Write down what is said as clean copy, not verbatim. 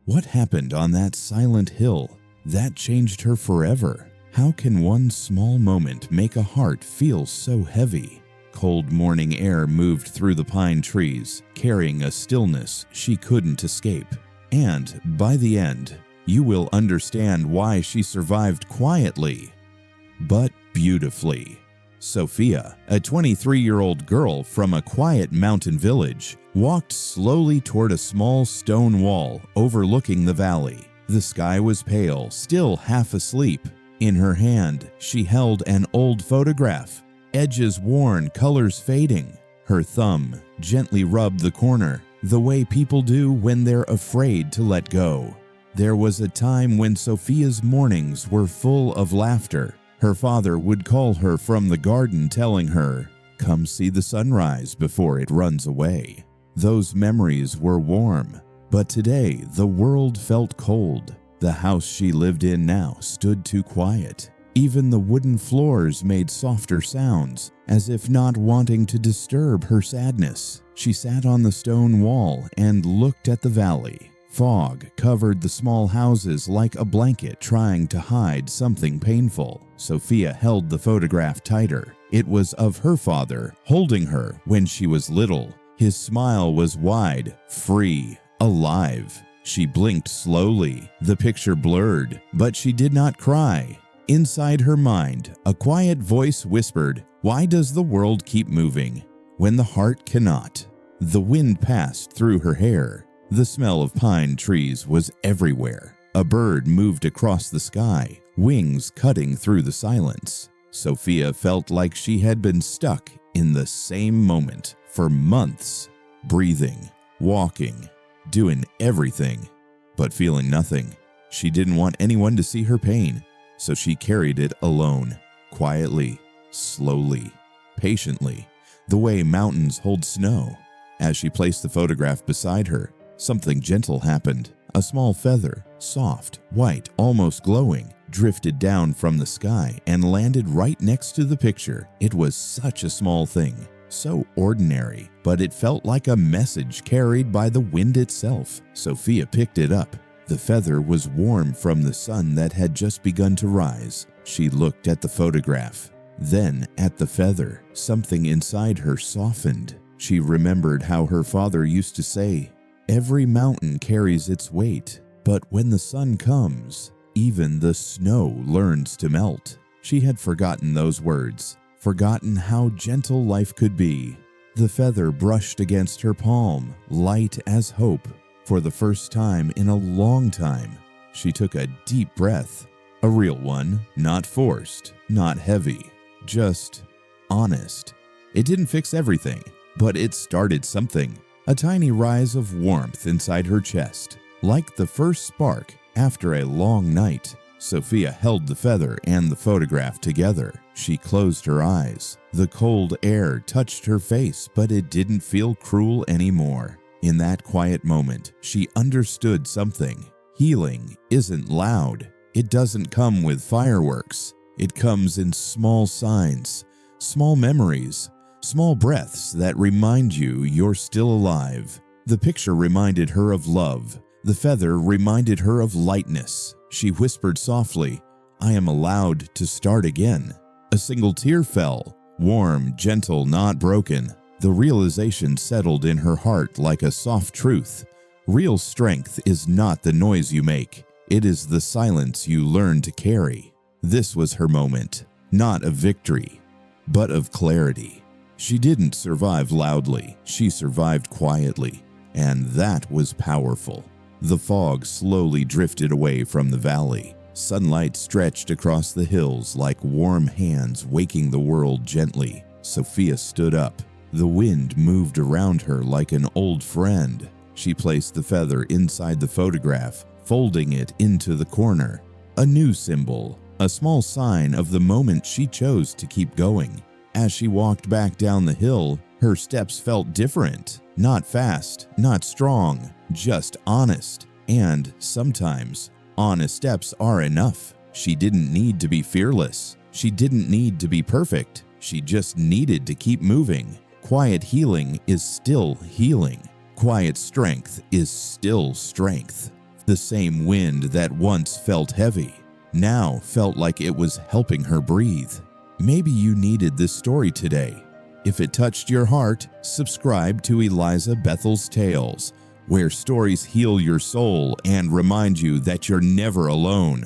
What happened on that silent hill that changed her forever? How can one small moment make a heart feel so heavy? Cold morning air moved through the pine trees, carrying a stillness she couldn't escape. And by the end, you will understand why she survived quietly, but beautifully. Sophia, a 23-year-old girl from a quiet mountain village, walked slowly toward a small stone wall overlooking the valley. The sky was pale, still half asleep. In her hand, she held an old photograph, edges worn, colors fading. Her thumb gently rubbed the corner, the way people do when they're afraid to let go. There was a time when Sophia's mornings were full of laughter. Her father would call her from the garden telling her, "Come see the sunrise before it runs away." Those memories were warm, but today the world felt cold. The house she lived in now stood too quiet. Even the wooden floors made softer sounds, as if not wanting to disturb her sadness. She sat on the stone wall and looked at the valley. Fog covered the small houses like a blanket, trying to hide something painful. Sophia held the photograph tighter. It was of her father, holding her when she was little. His smile was wide, free, alive. She blinked slowly. The picture blurred, but she did not cry. Inside her mind, a quiet voice whispered, "Why does the world keep moving when the heart cannot?" The wind passed through her hair. The smell of pine trees was everywhere. A bird moved across the sky, wings cutting through the silence. Sophia felt like she had been stuck in the same moment for months, breathing, walking, doing everything, but feeling nothing. She didn't want anyone to see her pain, so she carried it alone, quietly, slowly, patiently, the way mountains hold snow. As she placed the photograph beside her, something gentle happened. A small feather, soft, white, almost glowing, drifted down from the sky and landed right next to the picture. It was such a small thing, so ordinary, but it felt like a message carried by the wind itself. Sophia picked it up. The feather was warm from the sun that had just begun to rise. She looked at the photograph, then at the feather. Something inside her softened. She remembered how her father used to say, "Every mountain carries its weight, but when the sun comes, even the snow learns to melt." She had forgotten those words, forgotten how gentle life could be. The feather brushed against her palm, light as hope. For the first time in a long time, she took a deep breath. A real one, not forced, not heavy, just honest. It didn't fix everything, but it started something. A tiny rise of warmth inside her chest, like the first spark after a long night. Sophia held the feather and the photograph together. She closed her eyes. The cold air touched her face, but it didn't feel cruel anymore. In that quiet moment, she understood something. Healing isn't loud. It doesn't come with fireworks. It comes in small signs, small memories, small breaths that remind you you're still alive. The picture reminded her of love. The feather reminded her of lightness. She whispered softly, "I am allowed to start again." A single tear fell, warm, gentle, not broken. The realization settled in her heart like a soft truth. Real strength is not the noise you make. It is the silence you learn to carry. This was her moment, not of victory, but of clarity. She didn't survive loudly. She survived quietly, and that was powerful. The fog slowly drifted away from the valley. Sunlight stretched across the hills like warm hands waking the world gently. Sophia stood up. The wind moved around her like an old friend. She placed the feather inside the photograph, folding it into the corner. A new symbol, a small sign of the moment she chose to keep going. As she walked back down the hill, her steps felt different. Not fast, not strong, just honest. And sometimes, honest steps are enough. She didn't need to be fearless. She didn't need to be perfect. She just needed to keep moving. Quiet healing is still healing. Quiet strength is still strength. The same wind that once felt heavy now felt like it was helping her breathe. Maybe you needed this story today. If it touched your heart, subscribe to Eliza Bethell's Tales, where stories heal your soul and remind you that you're never alone.